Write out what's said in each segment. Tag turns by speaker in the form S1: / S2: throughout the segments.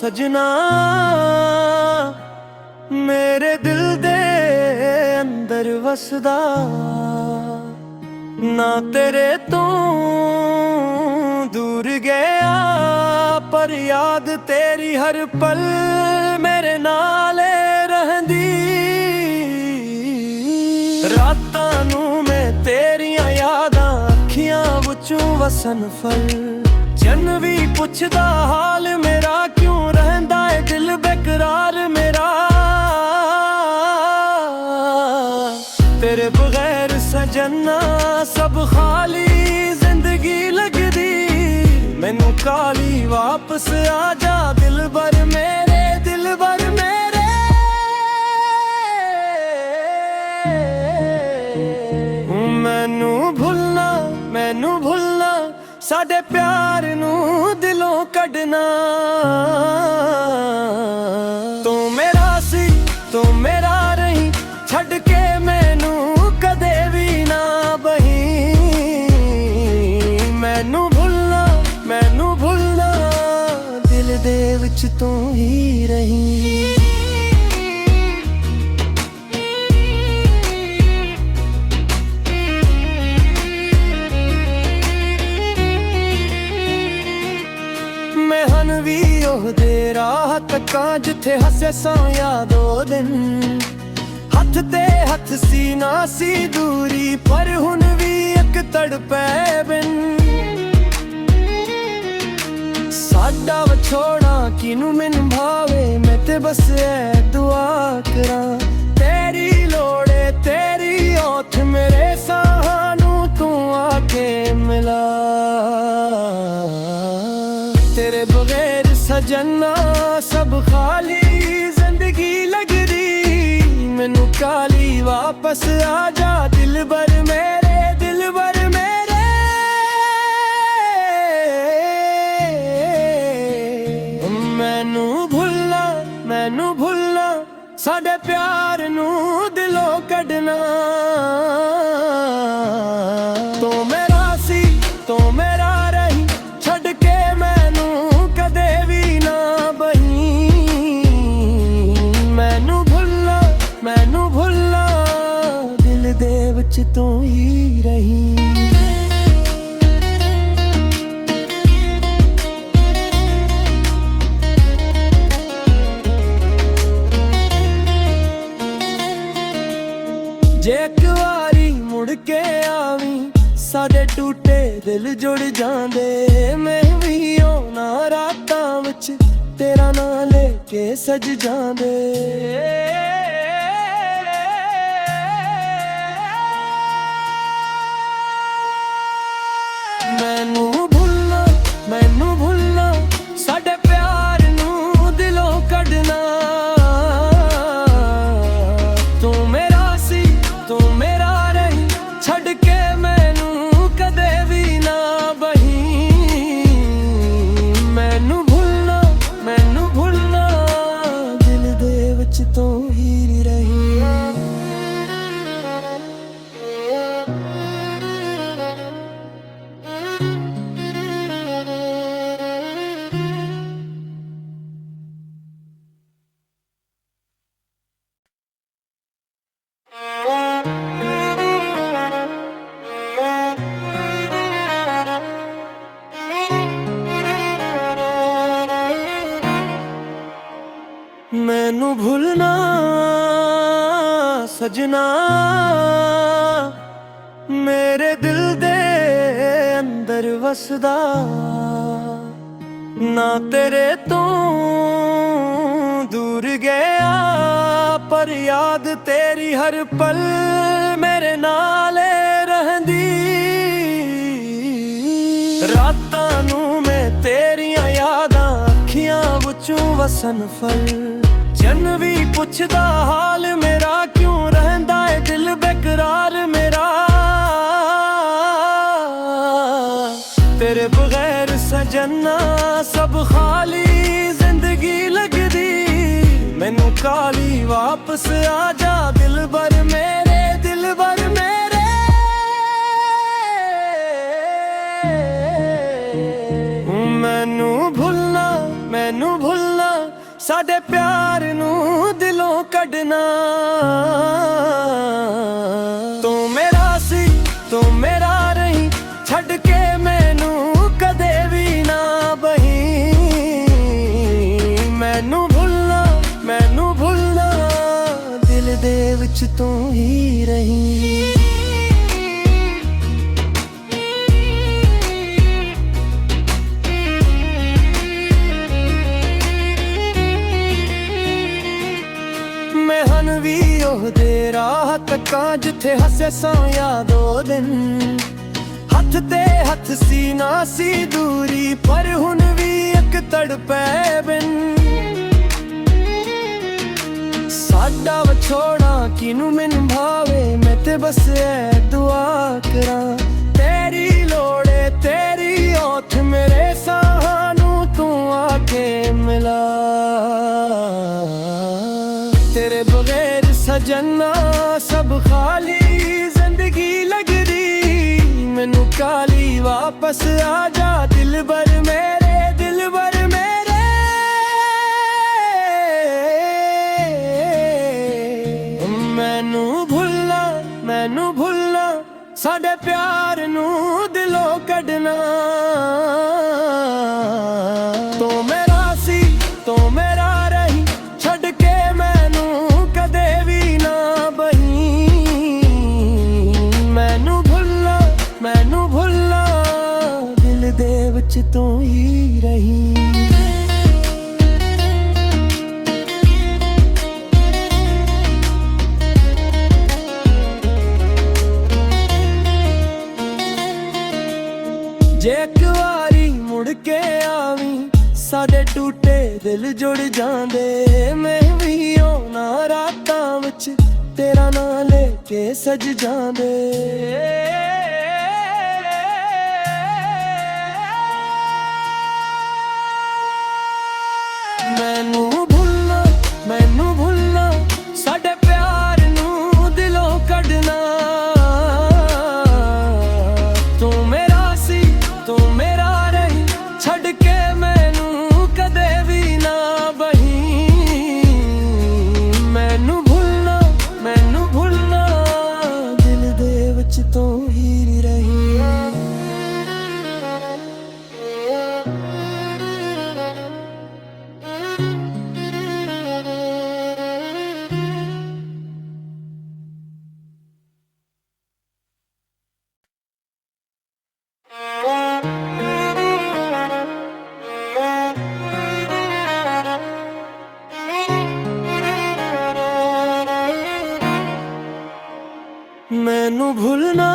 S1: सजना मेरे दिल दे अंदर वसदा ना तेरे तो दूर गया पर याद तेरी हर पल मेरे नाले रहंदी रातां नू मैं तेरियां यादां अखियां विचों वसन फल जन भी पुछदा हाल मेरा क्यों रहंदा है दिल बेकरार मेरा तेरे बगैर सजना सब खाली जिंदगी लगदी मैनू काली वापस आजा दिल भर मेरे दिल भर मेरे मैनू भुलना साडे प्यार नू दिलों कढना तू मेरा सी तू मेरा रही छड़ के मैनू कदे भी ना बही मैनू भुलना दिल दे विच तू ही रही दे राह तका जिथे हसे सां यादो दिन हथ ते हथ सी ना सी दूरी पर हुन भी एक तड़पै बिन साडा वछोड़ा किनू मैन भावे मैं ते बस ऐ दुआ करा तेरी लोड़े तेरी ओठ मेरे सानू तू आके मिला तेरे बगैर सजना सब खाली जिंदगी लगदी मैनू काली वापस आजा दिल भर मेरे दिल भर मेरे मैनू भुलना साडे प्यार नू दिलों कढना तू मेरा सी तू मेरा रही छड़ के मैनू कदे भी ना बही मैनू भुलना दिल दे विच तू ही रही जे एक वारी मुड़ के आवी साडे टूटे दिल जुड़ जांदे मैं भी होना रातां विच तेरा नां लेके सज जांदे मैनू भुलना साडे प्यार नू दिलों कढना तू मेरा सी तू मेरा रही छड़ के मैनू कदे भी ना बही मैनू भुलना दिल दे विच तू ही रही मैनू भुलना सजना मेरे दिल दे अंदर वसदा ना तेरे तो दूर गया पर याद तेरी हर पल मेरे नाले रहंदी रातां नू मैं तेरियां यादां अखियां विचों वसन फल जन भी पुछदा हाल मेरा क्यों रहंदा है दिल बेकरार मेरा तेरे बगैर सजना सब खाली जिंदगी लगदी मैनू काली वापस आजा दिल भर मेरे दिल भर मेरे मैनू भुलना साडे प्यार नू दिलों कढना। तू मेरा सी तू मेरा रही, छड़ के मैनू कदे भी ना बही। मैनू भुलना दिल दे विच तू ही रही। मैं हन भी ओहदे राह तक्का जिथे हसे सां यादो दिन। हथ ते हथ सी ना सी दूरी, पर हुन भी एक तड़पै बिन। साडा विछोड़ा किनू मैनू भावे, मैं ते बस ऐ दुआ करा। तेरी लोड़े तेरी ओठ मेरे साहां नू तू आके मिला। तेरे बगैर सजना सब खाली जिंदगी लगदी। मैनू काली वापस आजा दिलबर मेरे, दिलबर मेरे। मैनू भुलना साडे प्यार नू दिलों कढना। तू मेरा सी तू मेरा रही, छड़ के मैनू कदे भी ना बही। मैनू भुलना दिल दे विच तू ही रही। जे एक वारी मुड़ के आवी, साडे टूटे दिल जुड़ जांदे। मैं भी होना रातां विच तेरा नां लेके सज जांदे। मैनू भुलना साडे प्यार नू दिलों कढना। तू मेरा सी तू मेरा रही, छड़ के मैनू कदे भी ना बही। मैनू भुलना दिल दे विच तू ही रही। मैनू भुलना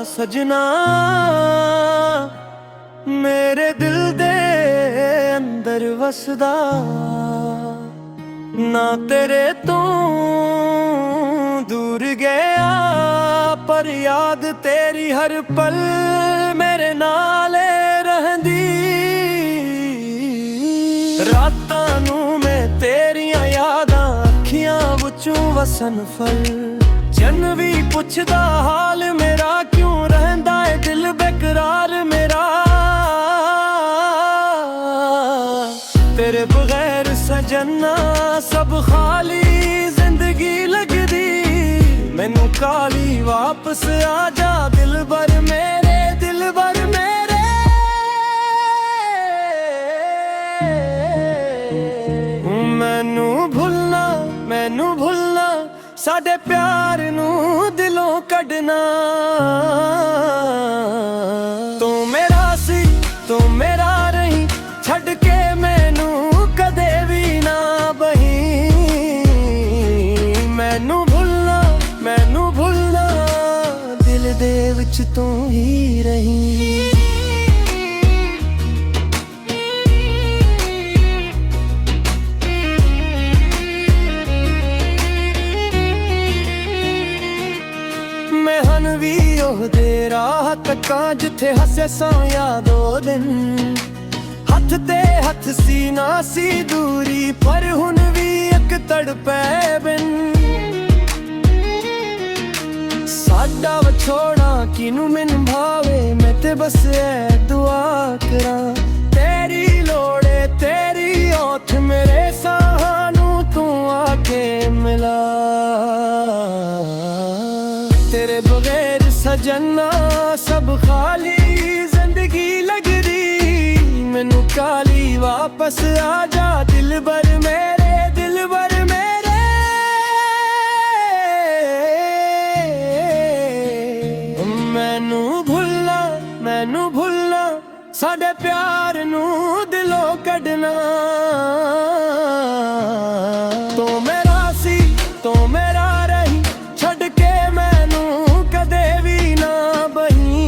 S1: सजना मेरे दिल दे अंदर वसदा। ना तेरे तो दूर गया, पर याद तेरी हर पल मेरे नाले रहंदी। रातां नू मैं तेरियां यादां अखियां विचों वसन फल। जन भी पुछदा हाल मेरा, क्यों रहंदा है दिल बेकरार मेरा। तेरे बगैर सजना सब खाली जिंदगी लगदी। मैनू काली वापस आजा दिलबर मेरे, दिलबर मेरे। मैनू भुलना साडे प्यार नू दिलों कढना। तू मेरा सी तू मेरा रही, छड़ के मैनू कदे भी ना बही। मैनू भुलना दिल दे विच तू ही रही। मैं हन भी ओहदे राह तक्का जिथे हसे सां यादो दिन। हथ ते हथ सी ना सी दूरी, पर हुन भी एक तड़पै बिन। साडा विछोड़ा किनू मैनू भावे, मैं ते बस ऐ दुआ करा। तेरी लोड़े तेरी मैनू काली वापस आ जा दिलबर मेरे, दिलबर मेरे। मैनू भुलना साडे प्यार नू दिलों कढना। तो मेरा सी तो मेरा रही, छड़ के मैनू कदे भी ना बही।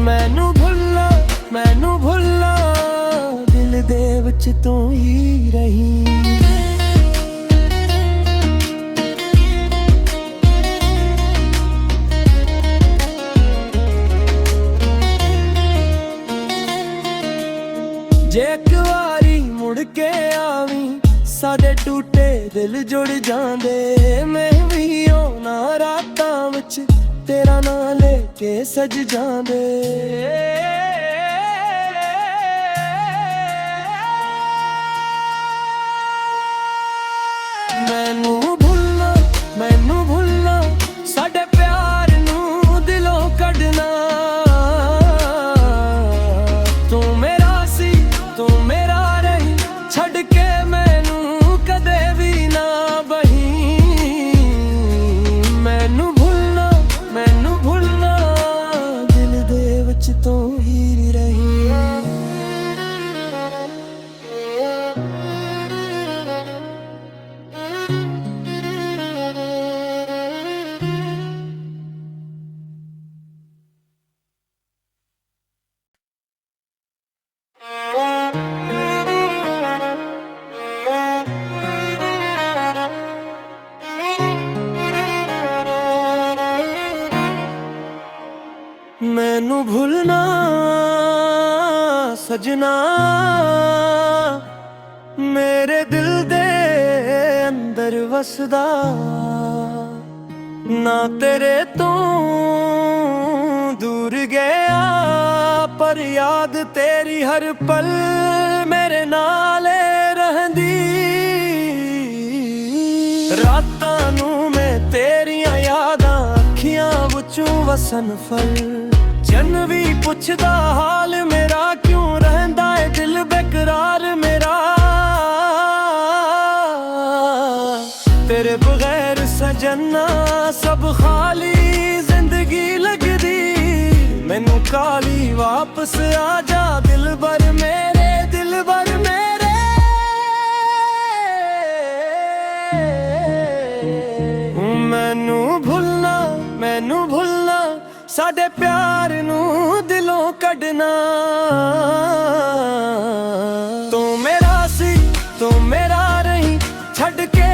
S1: मैनू भुलना दिल दे विच तू ही रही। जे एक वारी मुड़ के आवी, साडे टूटे दिल जुड़ जांदे। मैं भी होना रातां विच तेरा नां लेके सज जांदे। मैनू भुलना साडे प्यार नू दिलों कढना। तू मेरा सी तू मेरा रही, छड़ के मैनू कदे भी ना बही। मैनू भुलना दिल दे विच तू ही रही। मैनू भुलना सजना मेरे दिल दे अंदर वसदा। ना तेरे तो दूर गया, पर याद तेरी हर पल मेरे नाले रहंदी। रातां नू मैं तेरियां यादां अखियां विचों वसन फल। जन भी पुछदा हाल मेरा, क्यों रहंदा है दिल बेकरार मेरा। तेरे बगैर सजना सब खाली जिंदगी लगदी। मैनू काली वापस आ जा दिलबर मेरे, दिलबर मेरे। मैनू भुलना साडे प्यार नू दिलों कढना। तू मेरा सी तू मेरा रही, छड़ के